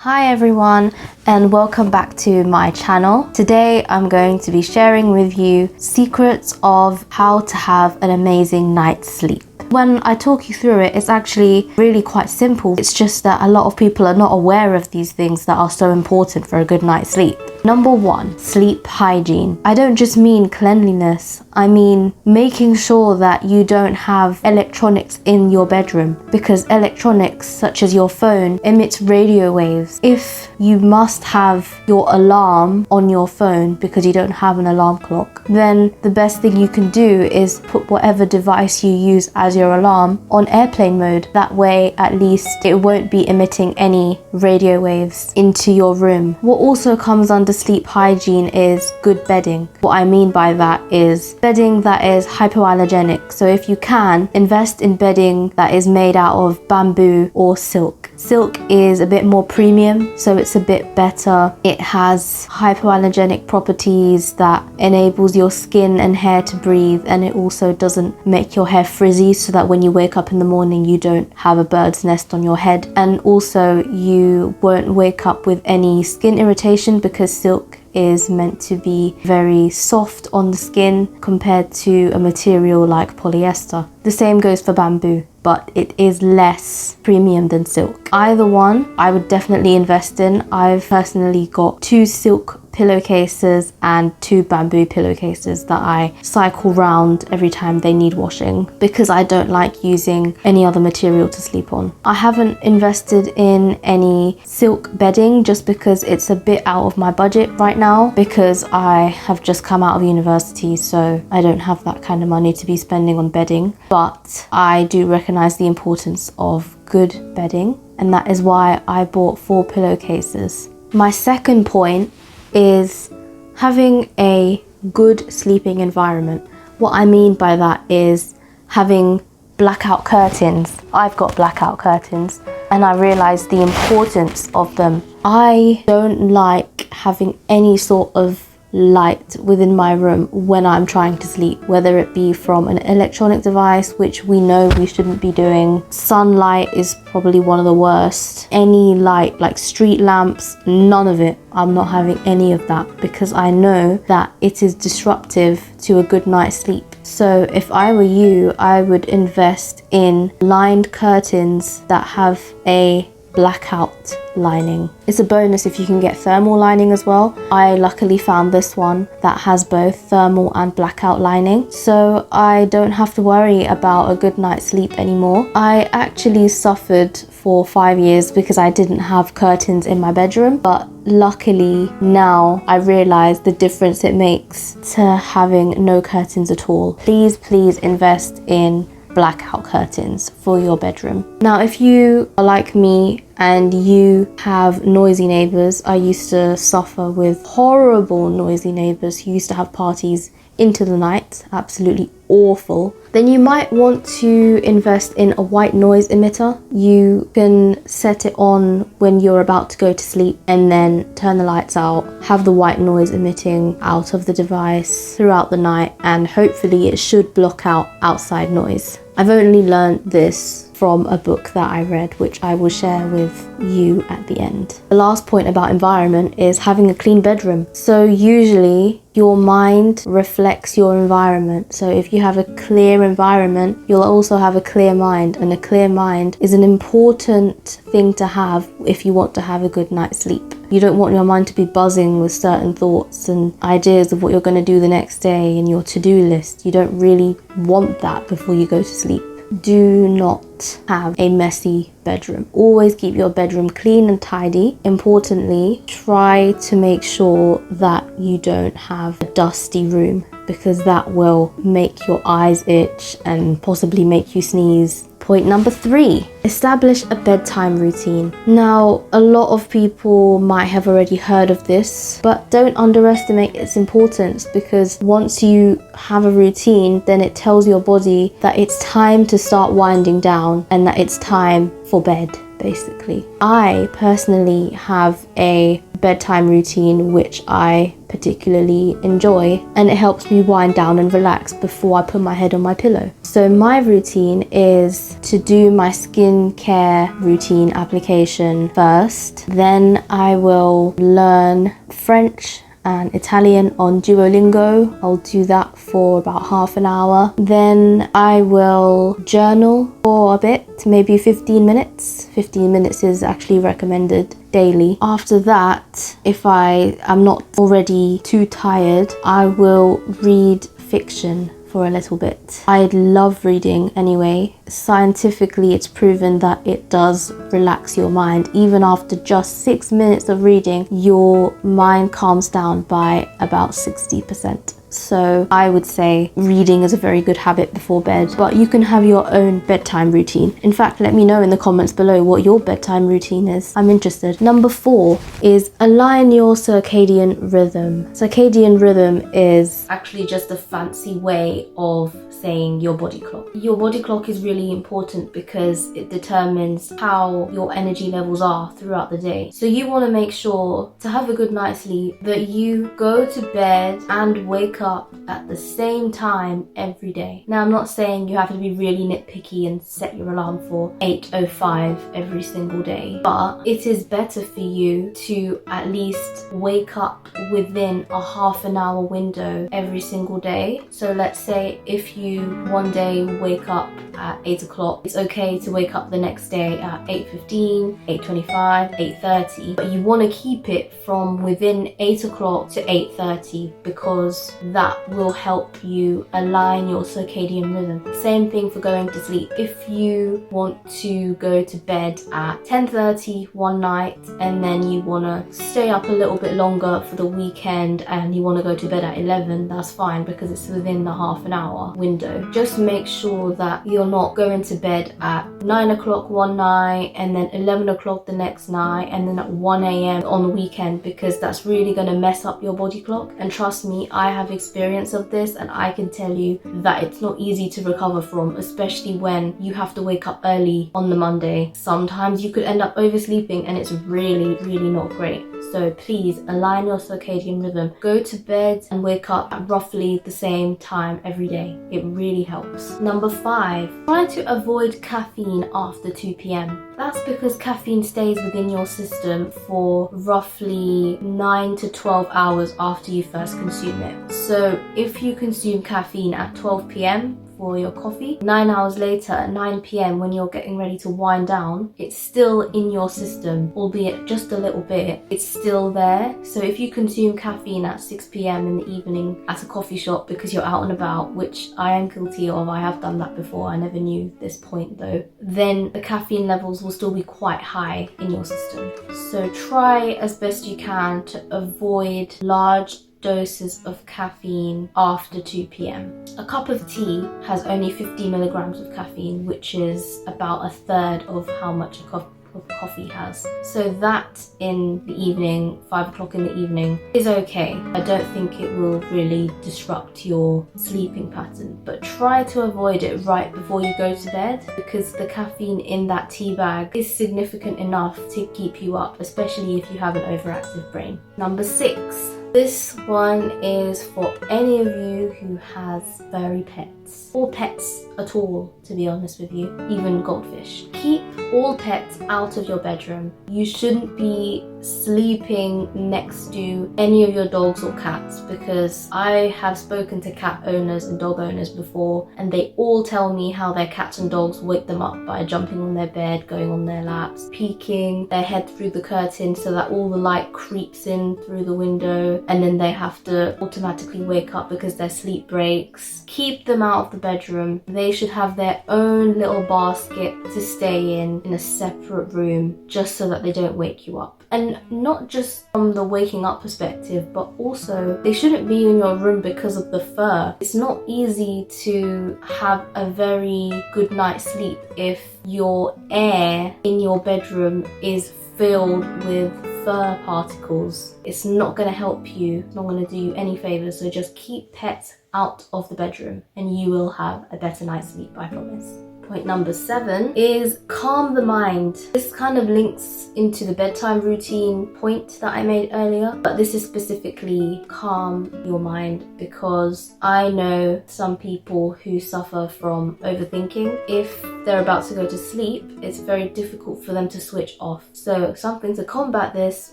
Hi everyone, and welcome back to my channel. Today I'm going to be sharing with you secrets of how to have an amazing night's sleep. When I talk you through it, it's actually really quite simple. It's just that a lot of people are not aware of these things that are so important for a good night's sleep. Number 1, sleep hygiene. I don't just mean cleanliness, I mean making sure that you don't have electronics in your bedroom, because electronics such as your phone emits radio waves. If you must have your alarm on your phone because you don't have an alarm clock, then the best thing you can do is put whatever device you use as your alarm on airplane mode. That way at least it won't be emitting any radio waves into your room. What also comes under sleep hygiene is good bedding. What I mean by that is bedding that is hypoallergenic. So if you can, invest in bedding that is made out of bamboo or silk. Silk is a bit more premium, so it's a bit better. It has hypoallergenic properties that enables your skin and hair to breathe, and it also doesn't make your hair frizzy, so that when you wake up in the morning you don't have a bird's nest on your head. And also you won't wake up with any skin irritation, because silk is meant to be very soft on the skin compared to a material like polyester. The same goes for bamboo, but it is less premium than silk. Either one I would definitely invest in. I've personally got 2 silk pillowcases and 2 bamboo pillowcases that I cycle round every time they need washing, because I don't like using any other material to sleep on. I haven't invested in any silk bedding just because it's a bit out of my budget right now, because I have just come out of university, so I don't have that kind of money to be spending on bedding. But I do recognize the importance of good bedding, and that is why I bought 4 pillowcases. My second point is having a good sleeping environment. What I mean by that is having blackout curtains. I've got blackout curtains and I realized the importance of them. I don't like having any sort of light within my room when I'm trying to sleep, whether it be from an electronic device, which we know we shouldn't be doing. Sunlight is probably one of the worst. Any light like street lamps, none of it. I'm not having any of that, because I know that it is disruptive to a good night's sleep. So if I were you, I would invest in lined curtains that have a blackout lining. It's a bonus if you can get thermal lining as well. I luckily found this one that has both thermal and blackout lining, so I don't have to worry about a good night's sleep anymore. I actually suffered for 5 years because I didn't have curtains in my bedroom, but luckily now I realize the difference it makes to having no curtains at all. Please invest in blackout curtains for your bedroom. Now, if you are like me and you have noisy neighbors, I used to suffer with horrible noisy neighbors who used to have parties into the night, absolutely awful, then you might want to invest in a white noise emitter. You can set it on when you're about to go to sleep and then turn the lights out, have the white noise emitting out of the device throughout the night, and hopefully it should block out outside noise. I've only learned this from a book that I read, which I will share with you at the end. The last point about environment is having a clean bedroom. So usually your mind reflects your environment. So if you have a clear environment, you'll also have a clear mind, and a clear mind is an important thing to have if you want to have a good night's sleep. You don't want your mind to be buzzing with certain thoughts and ideas of what you're going to do the next day and your to-do list. You don't really want that before you go to sleep. Do not have a messy bedroom. Always keep your bedroom clean and tidy. Importantly, try to make sure that you don't have a dusty room, because that will make your eyes itch and possibly make you sneeze. Point number 3, establish a bedtime routine. Now, a lot of people might have already heard of this, but don't underestimate its importance, because once you have a routine, then it tells your body that it's time to start winding down and that it's time for bed, basically. I personally have a bedtime routine which I particularly enjoy, and it helps me wind down and relax before I put my head on my pillow. So my routine is to do my skincare routine application first, then I will learn French and Italian on Duolingo. I'll do that for about half an hour. Then I will journal for a bit, maybe 15 minutes. 15 minutes is actually recommended daily. After that, if I am not already too tired, I will read fiction for a little bit. I love reading anyway. Scientifically, it's proven that it does relax your mind. Even after just 6 minutes of reading, your mind calms down by about 60%. So I would say reading is a very good habit before bed, but you can have your own bedtime routine. In fact, let me know in the comments below what your bedtime routine is. I'm interested. Number 4 is align your circadian rhythm. Circadian rhythm is actually just a fancy way of saying your body clock. Your body clock is really important because it determines how your energy levels are throughout the day. So you want to make sure to have a good night's sleep that you go to bed and wake up at the same time every day. Now, I'm not saying you have to be really nitpicky and set your alarm for 8:05 every single day, but it is better for you to at least wake up within a half an hour window every single day. So let's say if you one day wake up at 8 o'clock, it's okay to wake up the next day at 8:15, 8:25, 8:30, but you want to keep it from within 8 o'clock to 8:30 because that will help you align your circadian rhythm. Same thing for going to sleep. If you want to go to bed at 10:30 one night and then you want to stay up a little bit longer for the weekend and you want to go to bed at 11, that's fine because it's within the half an hour window. Just make sure that you're not going to bed at 9 o'clock one night and then 11 o'clock the next night and then at 1 a.m. on the weekend, because that's really going to mess up your body clock. And trust me, I have experience of this and I can tell you that it's not easy to recover from, especially when you have to wake up early on the Monday. Sometimes you could end up oversleeping and it's really, really not great. So please align your circadian rhythm. Go to bed and wake up at roughly the same time every day. It really helps. Number 5, try to avoid caffeine after 2 p.m. That's because caffeine stays within your system for roughly 9 to 12 hours after you first consume it. So if you consume caffeine at 12 p.m. for your coffee, 9 hours later at 9 p.m. when you're getting ready to wind down, it's still in your system, albeit just a little bit. It's still there. So if you consume caffeine at 6 p.m. in the evening at a coffee shop because you're out and about, which I am guilty of, I have done that before, I never knew this point though, then the caffeine levels will still be quite high in your system. So try as best you can to avoid large doses of caffeine after 2 p.m. A cup of tea has only 50 milligrams of caffeine, which is about a third of how much a cup of coffee has. So that in the evening, 5 o'clock in the evening, is okay. I don't think it will really disrupt your sleeping pattern, but try to avoid it right before you go to bed because the caffeine in that tea bag is significant enough to keep you up, especially if you have an overactive brain. Number 6. This one is for any of you who has furry pets, or pets at all, to be honest with you, even goldfish. Keep all pets out of your bedroom. You shouldn't be sleeping next to any of your dogs or cats, because I have spoken to cat owners and dog owners before and they all tell me how their cats and dogs wake them up by jumping on their bed, going on their laps, peeking their head through the curtain so that all the light creeps in through the window, and then they have to automatically wake up because their sleep breaks. Keep them out of the bedroom. They should have their own little basket to stay in a separate room, just so that they don't wake you up. And not just from the waking up perspective, but also they shouldn't be in your room because of the fur. It's not easy to have a very good night's sleep if your air in your bedroom is filled with fur particles. It's not going to help you. It's not going to do you any favors. So just keep pets out of the bedroom and you will have a better night's sleep, I promise. Point number 7 is calm the mind. This kind of links into the bedtime routine point that I made earlier, but this is specifically calm your mind because I know some people who suffer from overthinking. If they're about to go to sleep, it's very difficult for them to switch off. So something to combat this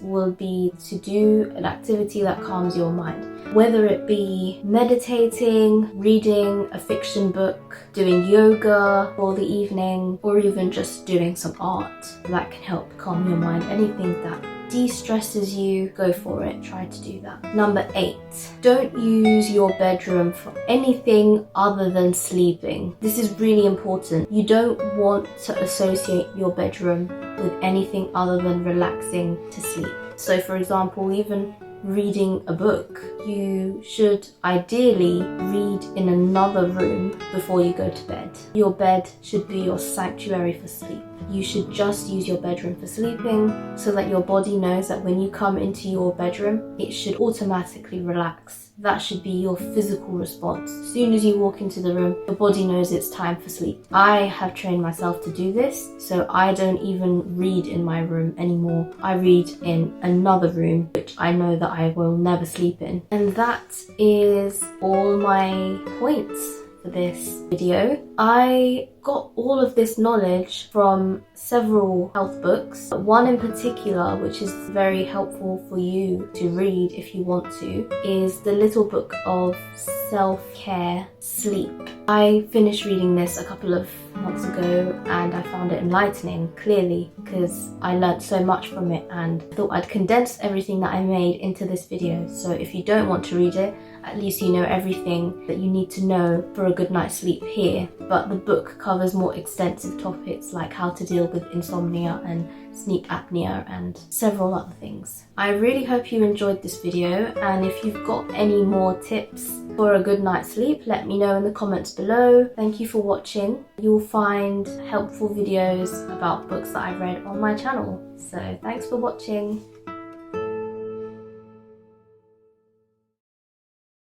will be to do an activity that calms your mind. Whether it be meditating, reading a fiction book, doing yoga for the evening, or even just doing some art that can help calm your mind. Anything that de-stresses you, go for it. Try to do that. Number 8, don't use your bedroom for anything other than sleeping. This is really important. You don't want to associate your bedroom with anything other than relaxing to sleep. So for example, even reading a book, you should ideally read in another room before you go to bed. Your bed should be your sanctuary for sleep. You should just use your bedroom for sleeping so that your body knows that when you come into your bedroom, it should automatically relax. That should be your physical response. As soon as you walk into the room, your body knows it's time for sleep. I have trained myself to do this, so I don't even read in my room anymore. I read in another room, which I know that I will never sleep in. And that is all my points for this video. I got all of this knowledge from several health books, but one in particular which is very helpful for you to read if you want to is the little book of self-care sleep. I finished reading this a couple of months ago and I found it enlightening, clearly, because I learned so much from it and thought I'd condense everything that I made into this video. So if you don't want to read it, at least you know everything that you need to know for a good night's sleep here. But the book covers more extensive topics like how to deal with insomnia and sleep apnea and several other things. I really hope you enjoyed this video, and if you've got any more tips for a good night's sleep, let me know in the comments below. Thank you for watching. You'll find helpful videos about books that I've read on my channel. So thanks for watching.